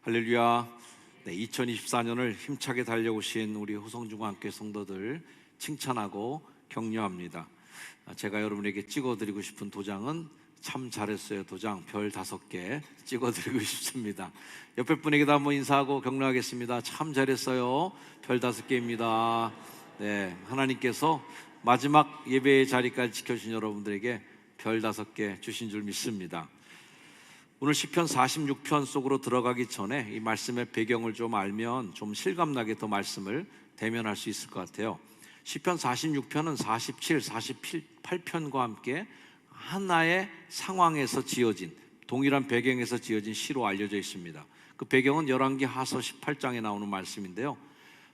할렐루야. 2024년을 힘차게 달려오신 우리 호성중앙교회 성도들 칭찬하고 격려합니다. 제가 여러분에게 찍어드리고 싶은 도장은 참 잘했어요 도장 별 5개 찍어드리고 싶습니다. 옆에 분에게도 한번 인사하고 격려하겠습니다. 참 잘했어요 별 5개입니다. 네, 하나님께서 마지막 예배의 자리까지 지켜주신 여러분들에게 별 5개 주신 줄 믿습니다. 오늘 시편 46편 속으로 들어가기 전에 이 말씀의 배경을 좀 알면 좀 실감나게 더 말씀을 대면할 수 있을 것 같아요. 시편 46편은 47, 48편과 함께 하나의 상황에서 지어진, 동일한 배경에서 지어진 시로 알려져 있습니다. 그 배경은 열왕기하서 18장에 나오는 말씀인데요,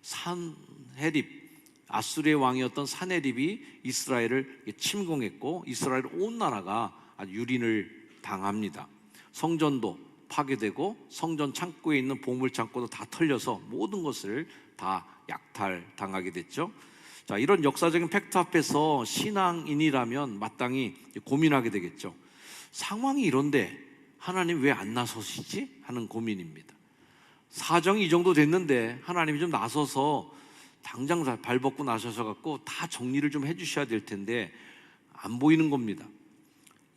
산헤립, 아수르의 왕이었던 산헤립이 이스라엘을 침공했고 이스라엘 온 나라가 아주 유린을 당합니다. 성전도 파괴되고 성전 창고에 있는 보물 창고도 다 털려서 모든 것을 다 약탈당하게 됐죠. 자, 이런 역사적인 팩트 앞에서 신앙인이라면 마땅히 고민하게 되겠죠. 상황이 이런데 하나님 왜 안 나서시지? 하는 고민입니다. 사정이 이 정도 됐는데 하나님이 좀 나서서 당장 발 벗고 나서셔갖고 다 정리를 좀 해주셔야 될 텐데 안 보이는 겁니다.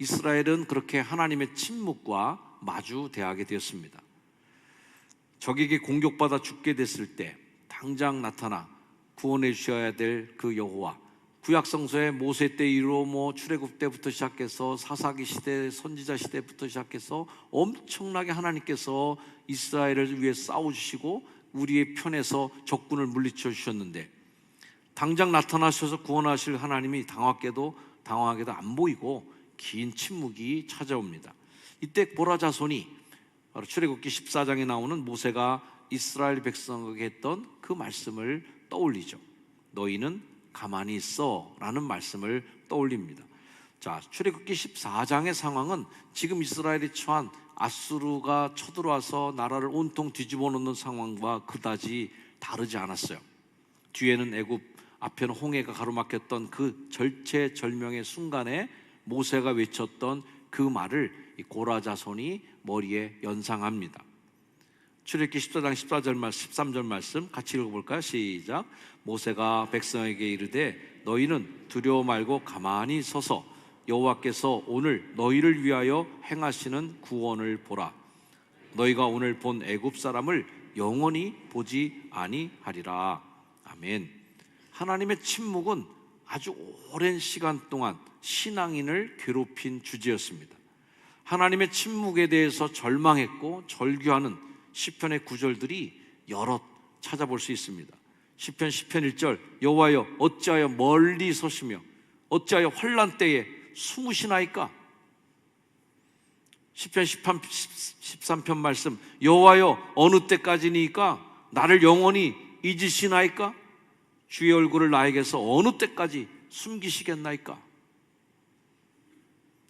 이스라엘은 그렇게 하나님의 침묵과 마주대하게 되었습니다. 적에게 공격받아 죽게 됐을 때 당장 나타나 구원해 주셔야 될 그 여호와, 구약성서의 모세 때 이후로 출애굽 때부터 시작해서 사사기 시대, 선지자 시대부터 시작해서 엄청나게 하나님께서 이스라엘을 위해 싸워주시고 우리의 편에서 적군을 물리쳐 주셨는데 당장 나타나셔서 구원하실 하나님이 당황하게도 안 보이고 긴 침묵이 찾아옵니다. 이때 고라 자손이 바로 출애굽기 14장에 나오는 모세가 이스라엘 백성에게 했던 그 말씀을 떠올리죠. 너희는 가만히 있어 라는 말씀을 떠올립니다. 자, 출애굽기 14장의 상황은 지금 이스라엘이 처한 아수르가 쳐들어와서 나라를 온통 뒤집어 놓는 상황과 그다지 다르지 않았어요. 뒤에는 애굽, 앞에는 홍해가 가로막혔던 그 절체절명의 순간에 모세가 외쳤던 그 말을 이 고라 자손이 머리에 연상합니다. 출애굽기 14장 14절 말씀, 13절 말씀 같이 읽어볼까요? 시작. 모세가 백성에게 이르되 너희는 두려워 말고 가만히 서서 여호와께서 오늘 너희를 위하여 행하시는 구원을 보라. 너희가 오늘 본 애굽 사람을 영원히 보지 아니하리라. 아멘. 하나님의 침묵은 아주 오랜 시간 동안 신앙인을 괴롭힌 주제였습니다. 하나님의 침묵에 대해서 절망했고 절규하는 시편의 구절들이 여럿 찾아볼 수 있습니다. 시편 10편 1절 여호와여 어찌하여 멀리 서시며 어찌하여 환난 때에 숨으시나이까. 시편 13편 말씀 여호와여 어느 때까지니까 나를 영원히 잊으시나이까. 주의 얼굴을 나에게서 어느 때까지 숨기시겠나이까.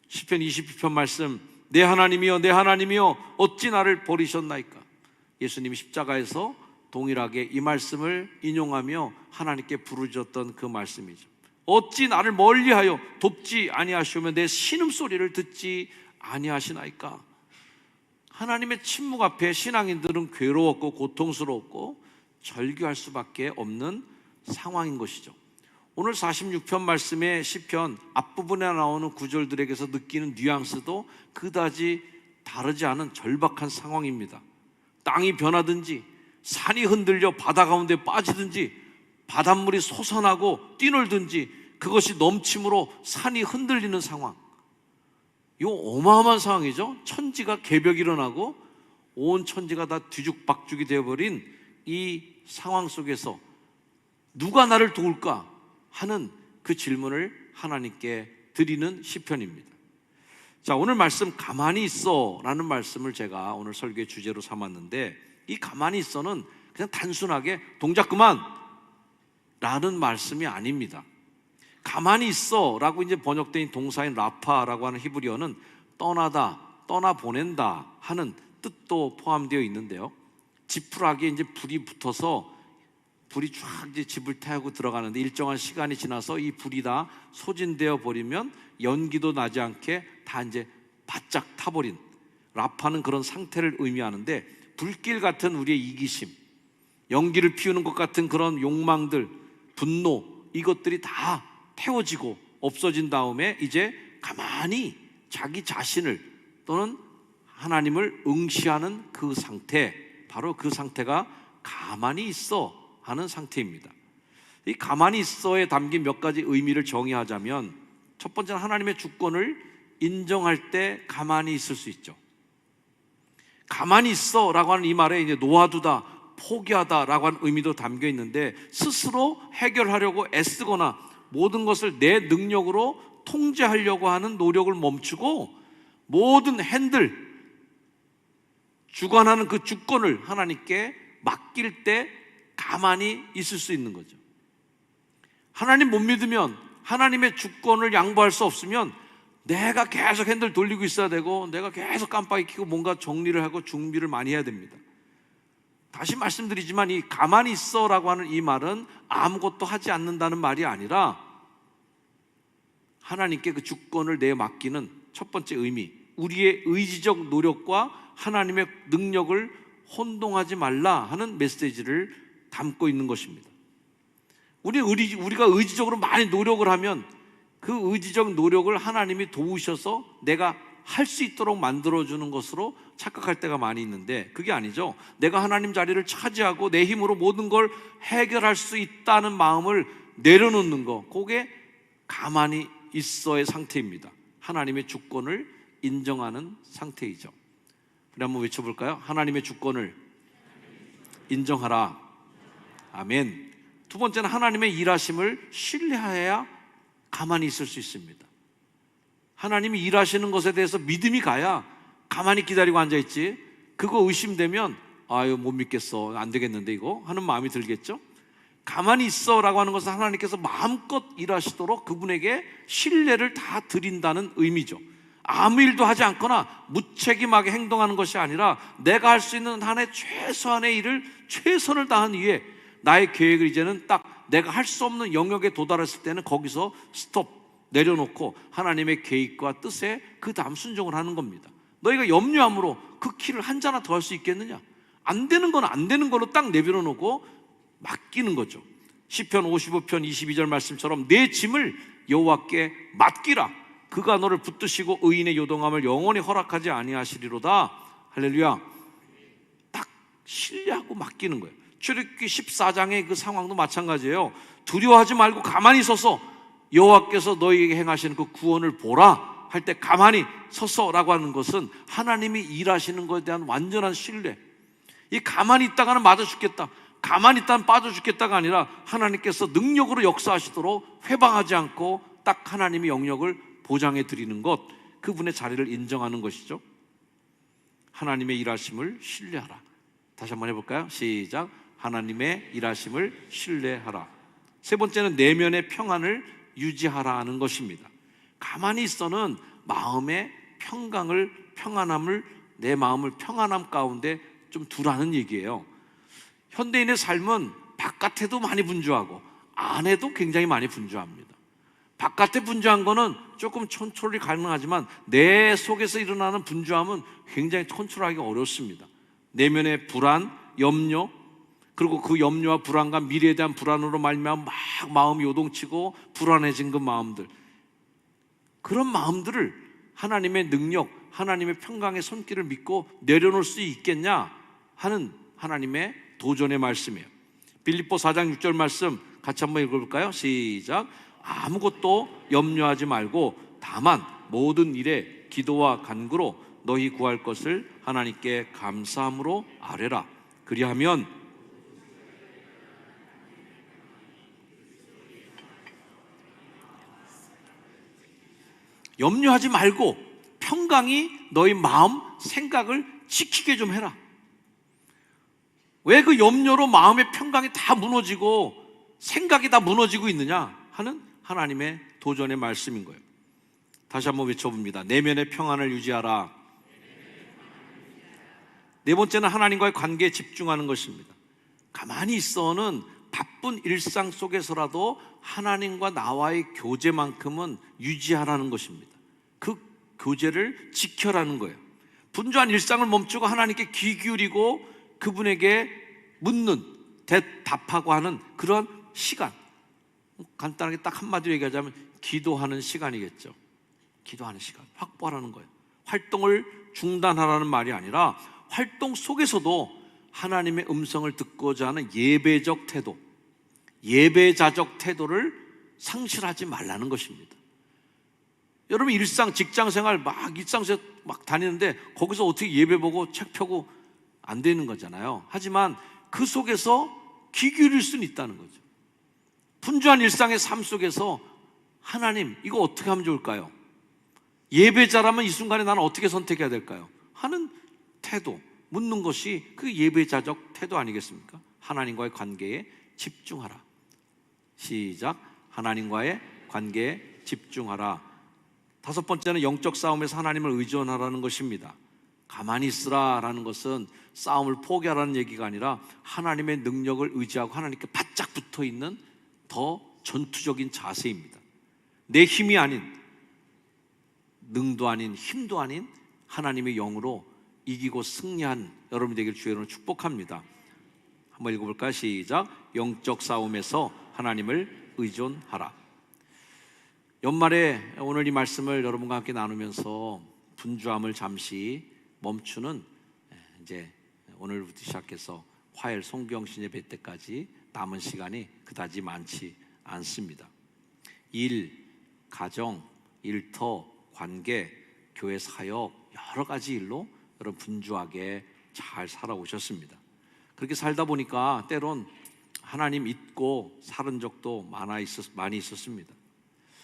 시편 22편 말씀 내 하나님이여 내 하나님이여 어찌 나를 버리셨나이까. 예수님이 십자가에서 동일하게 이 말씀을 인용하며 하나님께 부르짖었던 그 말씀이죠. 어찌 나를 멀리하여 돕지 아니하시오며 내 신음소리를 듣지 아니하시나이까. 하나님의 침묵 앞에 신앙인들은 괴로웠고 고통스러웠고 절규할 수밖에 없는 상황인 것이죠. 오늘 46편 말씀의 시편 앞부분에 나오는 구절들에게서 느끼는 뉘앙스도 그다지 다르지 않은 절박한 상황입니다. 땅이 변하든지 산이 흔들려 바다 가운데 빠지든지 바닷물이 솟아나고 뛰놀든지 그것이 넘침으로 산이 흔들리는 상황. 이거 어마어마한 상황이죠. 천지가 개벽이 일어나고 온 천지가 다 뒤죽박죽이 되어버린 이 상황 속에서 누가 나를 도울까 하는 그 질문을 하나님께 드리는 시편입니다. 자, 오늘 말씀 가만히 있어 라는 말씀을 제가 오늘 설교의 주제로 삼았는데 이 가만히 있어는 그냥 단순하게 동작 그만 라는 말씀이 아닙니다. 가만히 있어 라고 이제 번역된 동사인 라파라고 하는 히브리어는 떠나다, 떠나보낸다 하는 뜻도 포함되어 있는데요, 지푸라기에 이제 불이 붙어서 불이 쫙 이제 집을 태우고 들어가는데 일정한 시간이 지나서 이 불이 다 소진되어 버리면 연기도 나지 않게 다 이제 바짝 타버린 라파는 그런 상태를 의미하는데 불길 같은 우리의 이기심, 연기를 피우는 것 같은 그런 욕망들, 분노, 이것들이 다 태워지고 없어진 다음에 이제 가만히 자기 자신을 또는 하나님을 응시하는 그 상태, 바로 그 상태가 가만히 있어 하는 상태입니다. 이 가만히 있어에 담긴 몇 가지 의미를 정의하자면, 첫 번째는 하나님의 주권을 인정할 때 가만히 있을 수 있죠. 가만히 있어라고 하는 이 말에 이제 놓아두다, 포기하다라고 하는 의미도 담겨 있는데, 스스로 해결하려고 애쓰거나 모든 것을 내 능력으로 통제하려고 하는 노력을 멈추고 모든 핸들, 주관하는 그 주권을 하나님께 맡길 때 가만히 있을 수 있는 거죠. 하나님 못 믿으면, 하나님의 주권을 양보할 수 없으면 내가 계속 핸들 돌리고 있어야 되고, 내가 계속 깜빡이 켜고 뭔가 정리를 하고 준비를 많이 해야 됩니다. 다시 말씀드리지만 이 가만히 있어라고 하는 이 말은 아무것도 하지 않는다는 말이 아니라 하나님께 그 주권을 내 맡기는 첫 번째 의미, 우리의 의지적 노력과 하나님의 능력을 혼동하지 말라 하는 메시지를 담고 있는 것입니다. 우리가 의지적으로 많이 노력을 하면 그 의지적 노력을 하나님이 도우셔서 내가 할 수 있도록 만들어주는 것으로 착각할 때가 많이 있는데, 그게 아니죠. 내가 하나님 자리를 차지하고 내 힘으로 모든 걸 해결할 수 있다는 마음을 내려놓는 거, 그게 가만히 있어의 상태입니다. 하나님의 주권을 인정하는 상태이죠. 우리 한번 외쳐볼까요? 하나님의 주권을 인정하라. 아멘. 두 번째는 하나님의 일하심을 신뢰해야 가만히 있을 수 있습니다. 하나님이 일하시는 것에 대해서 믿음이 가야 가만히 기다리고 앉아있지, 그거 의심되면 아유 못 믿겠어, 안 되겠는데 이거 하는 마음이 들겠죠. 가만히 있어라고 하는 것은 하나님께서 마음껏 일하시도록 그분에게 신뢰를 다 드린다는 의미죠. 아무 일도 하지 않거나 무책임하게 행동하는 것이 아니라 내가 할 수 있는 한의 최소한의 일을 최선을 다한 이후에 나의 계획을 이제는 딱 내가 할 수 없는 영역에 도달했을 때는 거기서 스톱, 내려놓고 하나님의 계획과 뜻에 그 다음 순종을 하는 겁니다. 너희가 염려함으로 그 키를 한 자나 더 할 수 있겠느냐? 안 되는 건 안 되는 걸로 딱 내버려 놓고 맡기는 거죠. 시편 55편 22절 말씀처럼 내 짐을 여호와께 맡기라. 그가 너를 붙드시고 의인의 요동함을 영원히 허락하지 아니하시리로다. 할렐루야. 딱 신뢰하고 맡기는 거예요. 출애굽기 14장의 그 상황도 마찬가지예요. 두려워하지 말고 가만히 서서 여호와께서 너희에게 행하시는 그 구원을 보라 할 때 가만히 서서라고 하는 것은 하나님이 일하시는 것에 대한 완전한 신뢰. 이 가만히 있다가는 맞아 죽겠다, 가만히 있다가는 빠져 죽겠다가 아니라 하나님께서 능력으로 역사하시도록 회방하지 않고 딱 하나님의 영역을 보장해 드리는 것, 그분의 자리를 인정하는 것이죠. 하나님의 일하심을 신뢰하라. 다시 한번 해볼까요? 시작. 하나님의 일하심을 신뢰하라. 세 번째는 내면의 평안을 유지하라 하는 것입니다. 가만히 있어는 마음의 평안함을, 내 마음을 평안함 가운데 좀 두라는 얘기예요. 현대인의 삶은 바깥에도 많이 분주하고 안에도 굉장히 많이 분주합니다. 바깥에 분주한 거는 조금 컨트롤이 가능하지만 내 속에서 일어나는 분주함은 굉장히 컨트롤하기 어렵습니다. 내면의 불안, 염려, 그리고 그 염려와 불안과 미래에 대한 불안으로 말미암아 막 마음이 요동치고 불안해진 그 마음들, 그런 마음들을 하나님의 능력, 하나님의 평강의 손길을 믿고 내려놓을 수 있겠냐 하는 하나님의 도전의 말씀이에요. 빌립보 4장 6절 말씀 같이 한번 읽어볼까요? 시작. 아무것도 염려하지 말고 다만 모든 일에 기도와 간구로 너희 구할 것을 하나님께 감사함으로 아뢰라. 그리하면 염려하지 말고 평강이 너희 마음, 생각을 지키게 좀 해라. 왜 그 염려로 마음의 평강이 다 무너지고 생각이 다 무너지고 있느냐 하는 하나님의 도전의 말씀인 거예요. 다시 한번 외쳐봅니다. 내면의 평안을 유지하라. 네 번째는 하나님과의 관계에 집중하는 것입니다. 가만히 있어는 바쁜 일상 속에서라도 하나님과 나와의 교제만큼은 유지하라는 것입니다. 그 교제를 지켜라는 거예요. 분주한 일상을 멈추고 하나님께 귀 기울이고 그분에게 묻는, 대답하고 하는 그런 시간, 간단하게 딱 한마디로 얘기하자면 기도하는 시간이겠죠. 기도하는 시간 확보하라는 거예요. 활동을 중단하라는 말이 아니라 활동 속에서도 하나님의 음성을 듣고자 하는 예배적 태도, 예배자적 태도를 상실하지 말라는 것입니다. 여러분 일상, 직장생활 막 일상생활 막 다니는데 거기서 어떻게 예배 보고 책 펴고 안 되는 거잖아요. 하지만 그 속에서 귀 기울일 수는 있다는 거죠. 분주한 일상의 삶 속에서 하나님 이거 어떻게 하면 좋을까요? 예배자라면 이 순간에 나는 어떻게 선택해야 될까요? 하는 태도, 묻는 것이 그 예배자적 태도 아니겠습니까? 하나님과의 관계에 집중하라. 시작. 하나님과의 관계에 집중하라. 다섯 번째는 영적 싸움에서 하나님을 의존하라는 것입니다. 가만히 있으라라는 것은 싸움을 포기하라는 얘기가 아니라 하나님의 능력을 의지하고 하나님께 바짝 붙어있는 더 전투적인 자세입니다. 내 힘이 아닌, 능도 아닌, 힘도 아닌 하나님의 영으로 이기고 승리한 여러분 되길 주의 이름으로 축복합니다. 한번 읽어볼까요? 시작. 영적 싸움에서 하나님을 의존하라. 연말에 오늘 이 말씀을 여러분과 함께 나누면서 분주함을 잠시 멈추는, 이제 오늘부터 시작해서 화요일 성경신 예배 때까지 남은 시간이 그다지 많지 않습니다. 일, 가정, 일터, 관계, 교회 사역, 여러 가지 일로 여러분 분주하게 잘 살아오셨습니다. 그렇게 살다 보니까 때론 하나님 잊고 살은 적도 많이 있었습니다.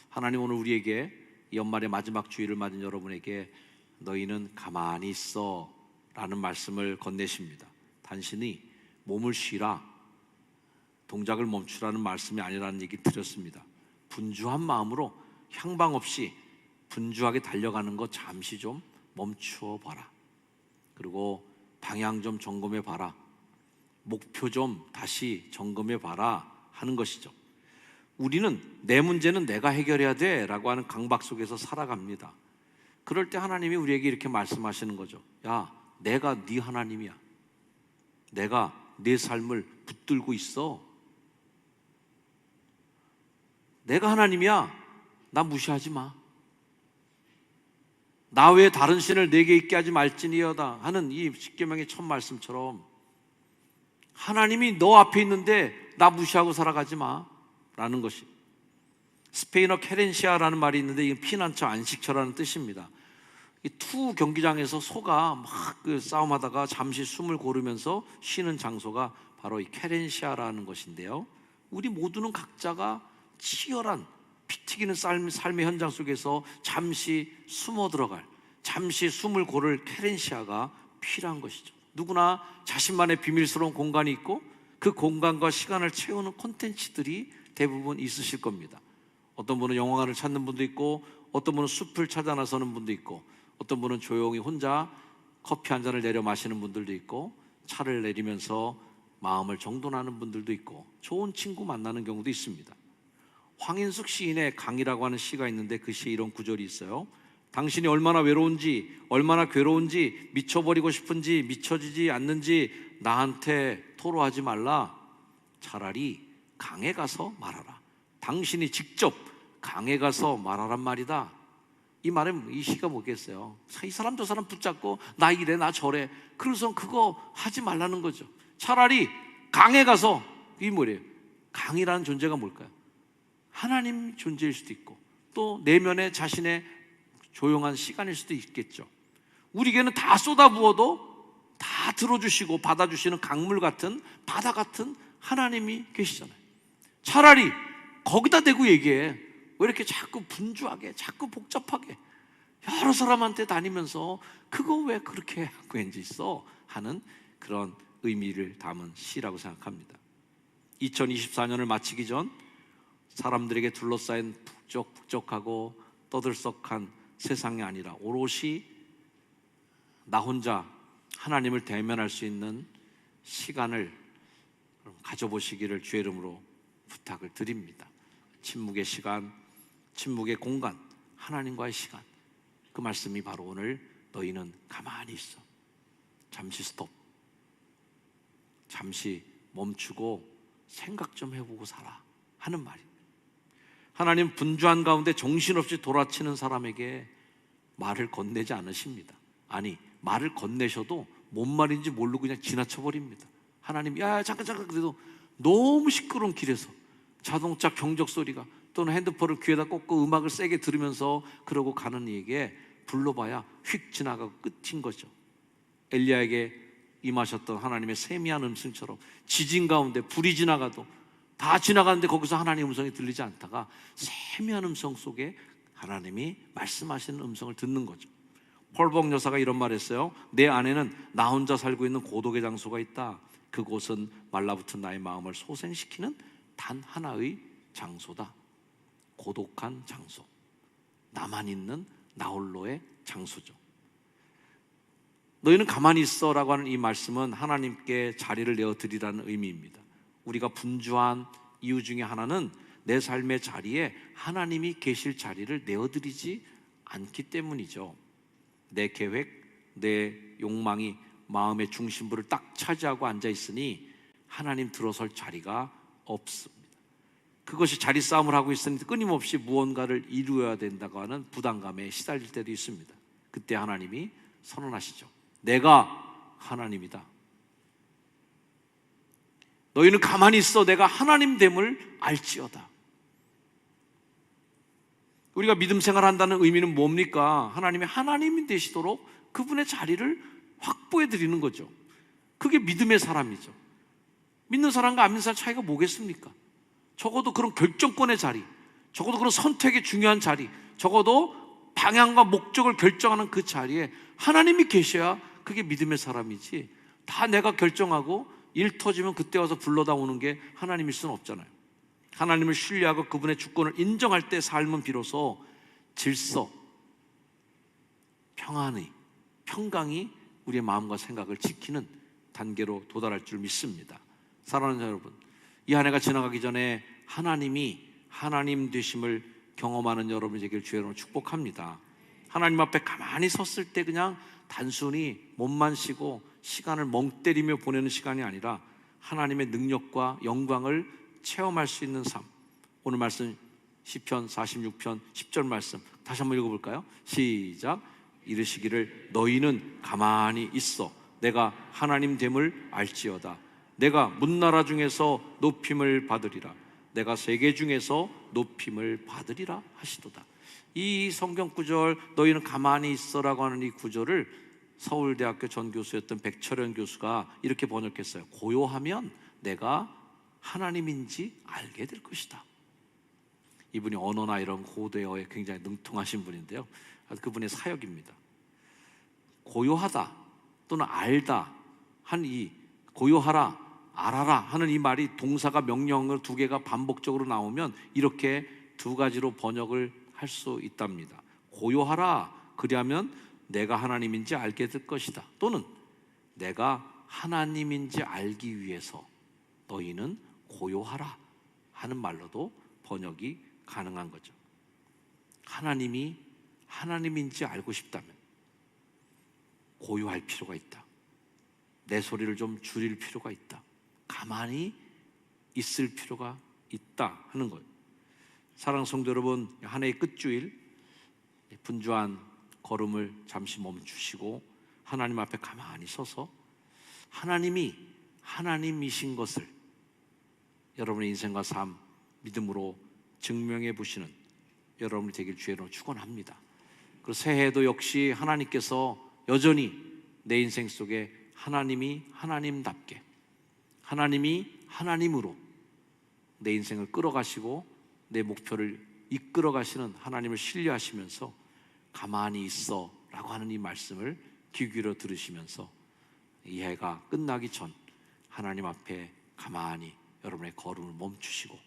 하나님 오늘 우리에게 연말의 마지막 주일을 맞은 여러분에게 너희는 가만히 있어 라는 말씀을 건네십니다. 단순히 몸을 쉬라, 동작을 멈추라는 말씀이 아니라는 얘기 드렸습니다. 분주한 마음으로 향방 없이 분주하게 달려가는 것 잠시 좀 멈추어 봐라. 그리고 방향 좀 점검해 봐라. 목표 좀 다시 점검해 봐라 하는 것이죠. 우리는 내 문제는 내가 해결해야 돼 라고 하는 강박 속에서 살아갑니다. 그럴 때 하나님이 우리에게 이렇게 말씀하시는 거죠. 야, 내가 네 하나님이야. 내가 내 삶을 붙들고 있어. 내가 하나님이야. 나 무시하지 마. 나 외에 다른 신을 내게 있게 하지 말지니여다 하는 이 십계명의 첫 말씀처럼 하나님이 너 앞에 있는데 나 무시하고 살아가지 마 라는 것이, 스페인어 케렌시아라는 말이 있는데 이건 피난처, 안식처라는 뜻입니다. 이 투 경기장에서 소가 막 그 싸움하다가 잠시 숨을 고르면서 쉬는 장소가 바로 이 케렌시아라는 것인데요, 우리 모두는 각자가 치열한 피 튀기는 삶의 현장 속에서 잠시 숨어 들어갈, 잠시 숨을 고를 케렌시아가 필요한 것이죠. 누구나 자신만의 비밀스러운 공간이 있고 그 공간과 시간을 채우는 콘텐츠들이 대부분 있으실 겁니다. 어떤 분은 영화관을 찾는 분도 있고, 어떤 분은 숲을 찾아 나서는 분도 있고, 어떤 분은 조용히 혼자 커피 한 잔을 내려 마시는 분들도 있고, 차를 내리면서 마음을 정돈하는 분들도 있고, 좋은 친구 만나는 경우도 있습니다. 황인숙 시인의 강이라고 하는 시가 있는데 그 시에 이런 구절이 있어요. 당신이 얼마나 외로운지, 얼마나 괴로운지, 미쳐버리고 싶은지, 미쳐지지 않는지 나한테 토로하지 말라. 차라리 강에 가서 말하라. 당신이 직접 강에 가서 말하란 말이다. 이 말에 이 시가 뭐겠어요? 이 사람 저 사람 붙잡고 나 이래 나 저래, 그래서 그거 하지 말라는 거죠. 차라리 강에 가서, 이 뭐래요? 강이라는 존재가 뭘까요? 하나님 존재일 수도 있고 또 내면의 자신의 조용한 시간일 수도 있겠죠. 우리에게는 다 쏟아부어도 다 들어주시고 받아주시는 강물 같은, 바다 같은 하나님이 계시잖아요. 차라리 거기다 대고 얘기해. 왜 이렇게 자꾸 분주하게, 자꾸 복잡하게 여러 사람한테 다니면서 그거 왜 그렇게 하고 있어 하는 그런 의미를 담은 시라고 생각합니다. 2024년을 마치기 전 사람들에게 둘러싸인 북적북적하고 떠들썩한 세상이 아니라 오롯이 나 혼자 하나님을 대면할 수 있는 시간을 가져보시기를 주의 이름으로 부탁을 드립니다. 침묵의 시간, 침묵의 공간, 하나님과의 시간, 그 말씀이 바로 오늘 너희는 가만히 있어. 잠시 스톱. 잠시 멈추고 생각 좀 해보고 살아 하는 말입니다. 하나님 분주한 가운데 정신없이 돌아치는 사람에게 말을 건네지 않으십니다. 아니, 말을 건네셔도 뭔 말인지 모르고 그냥 지나쳐버립니다. 하나님, 야 잠깐 그래도 너무 시끄러운 길에서 자동차 경적 소리가 또는 핸드폰을 귀에다 꽂고 음악을 세게 들으면서 그러고 가는 이에게 불러봐야 휙 지나가고 끝인 거죠. 엘리야에게 임하셨던 하나님의 세미한 음성처럼 지진 가운데 불이 지나가도 다 지나가는데 거기서 하나님의 음성이 들리지 않다가 세미한 음성 속에 하나님이 말씀하시는 음성을 듣는 거죠. 폴복 여사가 이런 말 했어요. 내 안에는 나 혼자 살고 있는 고독의 장소가 있다. 그곳은 말라붙은 나의 마음을 소생시키는 단 하나의 장소다. 고독한 장소, 나만 있는 나홀로의 장소죠. 너희는 가만히 있어라고 하는 이 말씀은 하나님께 자리를 내어드리라는 의미입니다. 우리가 분주한 이유 중에 하나는 내 삶의 자리에 하나님이 계실 자리를 내어드리지 않기 때문이죠. 내 계획, 내 욕망이 마음의 중심부를 딱 차지하고 앉아있으니 하나님 들어설 자리가 없습니다. 그것이 자리 싸움을 하고 있으니 끊임없이 무언가를 이루어야 된다고 하는 부담감에 시달릴 때도 있습니다. 그때 하나님이 선언하시죠. 내가 하나님이다. 너희는 가만히 있어 내가 하나님됨을 알지어다. 우리가 믿음 생활한다는 의미는 뭡니까? 하나님이 하나님이 되시도록 그분의 자리를 확보해 드리는 거죠. 그게 믿음의 사람이죠. 믿는 사람과 안 믿는 사람 차이가 뭐겠습니까? 적어도 그런 결정권의 자리, 적어도 그런 선택의 중요한 자리, 적어도 방향과 목적을 결정하는 그 자리에 하나님이 계셔야 그게 믿음의 사람이지, 다 내가 결정하고 일 터지면 그때 와서 불러다 오는 게 하나님일 수는 없잖아요. 하나님을 신뢰하고 그분의 주권을 인정할 때 삶은 비로소 질서, 평안의, 평강이 우리의 마음과 생각을 지키는 단계로 도달할 줄 믿습니다. 사랑하는 여러분, 이 한 해가 지나가기 전에 하나님이 하나님 되심을 경험하는 여러분이 되길 주의 축복합니다. 하나님 앞에 가만히 섰을 때 그냥 단순히 몸만 쉬고 시간을 멍 때리며 보내는 시간이 아니라 하나님의 능력과 영광을 체험할 수 있는 삶. 오늘 말씀 시편 46편 10절 말씀 다시 한번 읽어볼까요? 시작. 이르시기를 너희는 가만히 있어 내가 하나님 됨을 알지어다. 내가 문나라 중에서 높임을 받으리라. 내가 세계 중에서 높임을 받으리라 하시도다. 이 성경 구절 너희는 가만히 있어라고 하는 이 구절을 서울대학교 전교수였던 백철현 교수가 이렇게 번역했어요. 고요하면 내가 하나님인지 알게 될 것이다. 이분이 언어나 이런 고대어에 굉장히 능통하신 분인데요, 그분의 사역입니다. 고요하다 또는 알다 한 이 고요하라, 알아라 하는 이 말이 동사가 명령을 두 개가 반복적으로 나오면 이렇게 두 가지로 번역을 할 수 있답니다. 고요하라, 그리하면 내가 하나님인지 알게 될 것이다. 또는 내가 하나님인지 알기 위해서 너희는 고요하라 하는 말로도 번역이 가능한 거죠. 하나님이 하나님인지 알고 싶다면 고요할 필요가 있다. 내 소리를 좀 줄일 필요가 있다. 가만히 있을 필요가 있다 하는 거예요. 사랑하는 성도 여러분, 한 해의 끝주일 분주한 걸음을 잠시 멈추시고 하나님 앞에 가만히 서서 하나님이 하나님이신 것을 여러분의 인생과 삶 믿음으로 증명해 보시는 여러분이 되길 주의로 축원합니다. 그리고 새해에도 역시 하나님께서 여전히 내 인생 속에 하나님이 하나님답게, 하나님이 하나님으로 내 인생을 끌어가시고 내 목표를 이끌어 가시는 하나님을 신뢰하시면서 가만히 있어 라고 하는 이 말씀을 귀 기울여 들으시면서 이 해가 끝나기 전 하나님 앞에 가만히 여러분의 걸음을 멈추시고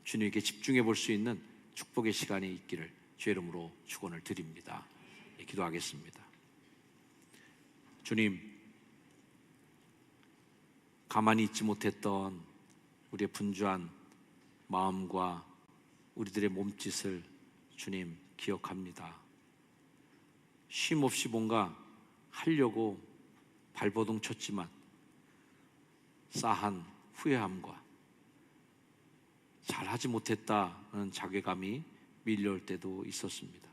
주님께 집중해 볼 수 있는 축복의 시간이 있기를 주의 이름으로 축원을 드립니다. 기도하겠습니다. 주님, 가만히 있지 못했던 우리의 분주한 마음과 우리들의 몸짓을 주님 기억합니다. 쉼 없이 뭔가 하려고 발버둥 쳤지만 싸한 후회함과 잘하지 못했다는 자괴감이 밀려올 때도 있었습니다.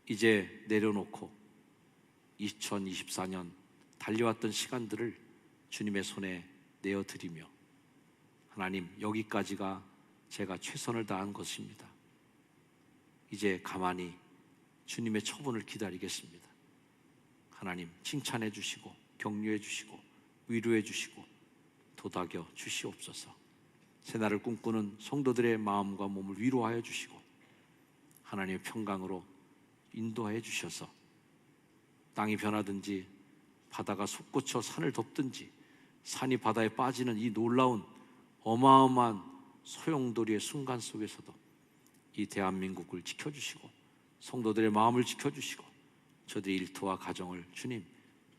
이제 내려놓고 2024년 달려왔던 시간들을 주님의 손에 내어드리며, 하나님, 여기까지가 제가 최선을 다한 것입니다. 이제 가만히 주님의 처분을 기다리겠습니다. 하나님, 칭찬해 주시고 격려해 주시고 위로해 주시고 도닥여 주시옵소서. 새날을 꿈꾸는 성도들의 마음과 몸을 위로하여 주시고 하나님의 평강으로 인도하여 주셔서 땅이 변하든지 바다가 솟구쳐 산을 덮든지 산이 바다에 빠지는 이 놀라운 어마어마한 소용돌이의 순간 속에서도 이 대한민국을 지켜주시고 성도들의 마음을 지켜주시고 저들의 일터와 가정을 주님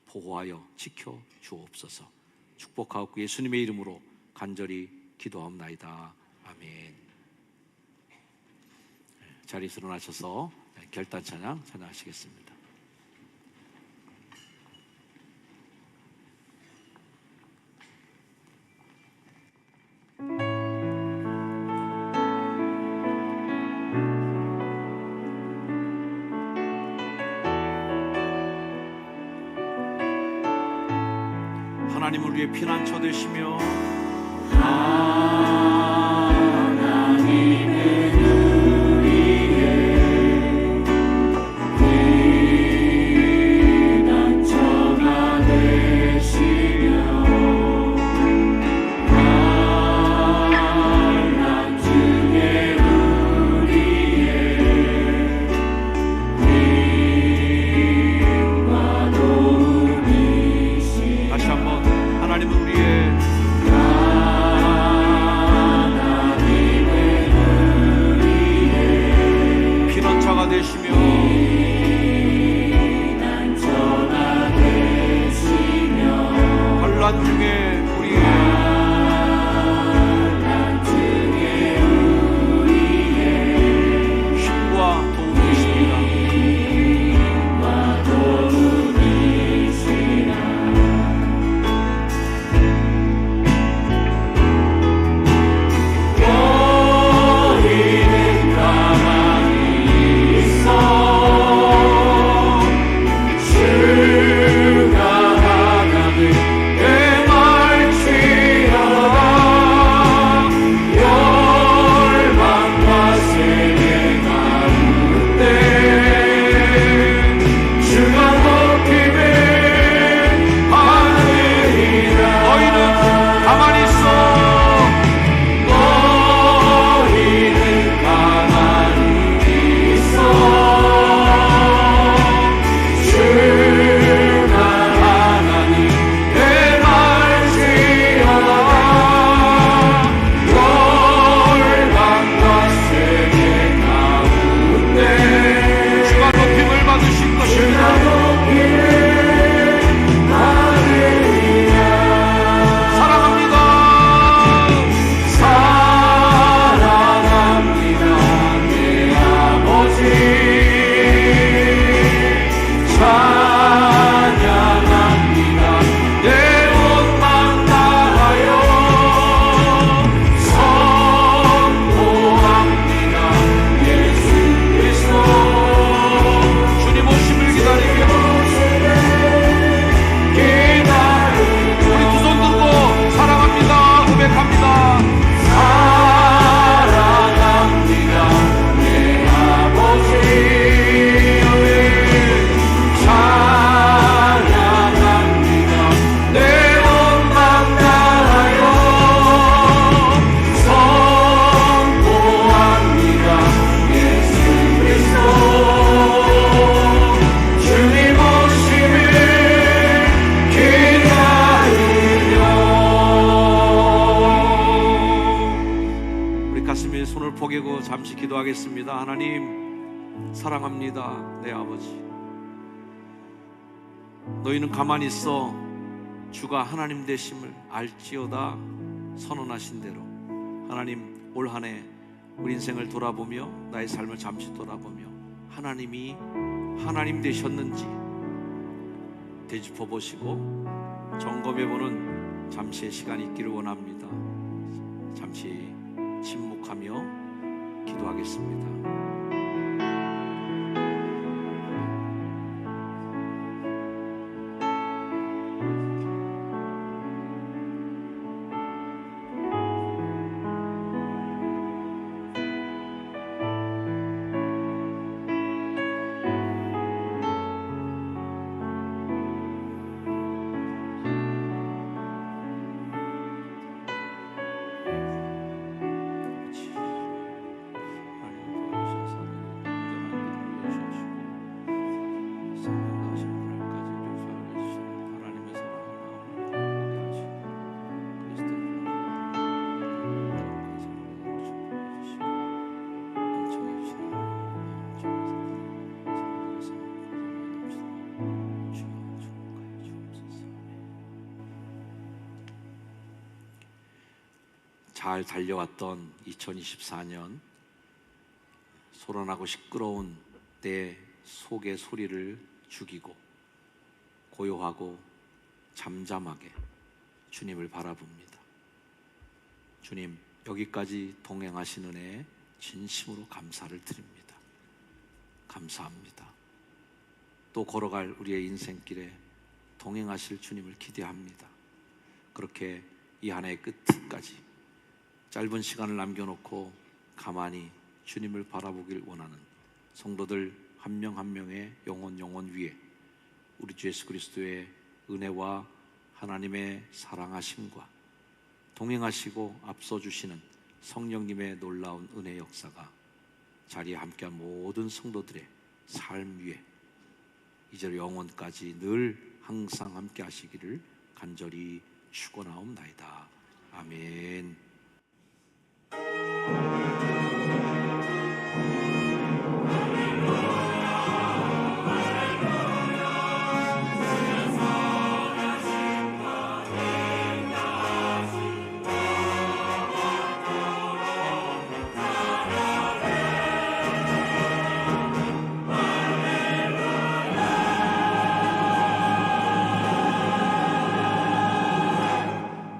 보호하여 지켜주옵소서. 축복하옵고 예수님의 이름으로 간절히 기도하옵나이다. 아멘. 자리에서 일어나셔서 결단 찬양 찬양하시겠습니다. 하나님을 위해 피난처 되시며 잠시 기도하겠습니다. 하나님, 사랑합니다. 내 아버지, 너희는 가만히 있어 주가 하나님 되심을 알지어다 선언하신 대로 하나님, 올 한 해 우리 인생을 돌아보며 나의 삶을 잠시 돌아보며 하나님이 하나님 되셨는지, 되짚어 보시고 점검해 보는 잠시의 시간이 있기를 원합니다. 잠시 침묵하며 기도하겠습니다. 잘 달려왔던 2024년, 소란하고 시끄러운 내 속의 소리를 죽이고 고요하고 잠잠하게 주님을 바라봅니다. 주님, 여기까지 동행하신 은혜에 진심으로 감사를 드립니다. 감사합니다. 또 걸어갈 우리의 인생길에 동행하실 주님을 기대합니다. 그렇게 이 한 해의 끝까지 짧은 시간을 남겨놓고 가만히 주님을 바라보길 원하는 성도들 한 명 한 명의 영혼 위에 우리 주 예수 그리스도의 은혜와 하나님의 사랑하심과 동행하시고 앞서주시는 성령님의 놀라운 은혜 역사가 자리에 함께한 모든 성도들의 삶 위에 이제 영원까지 늘 항상 함께 하시기를 간절히 축원하옵나이다. 아멘.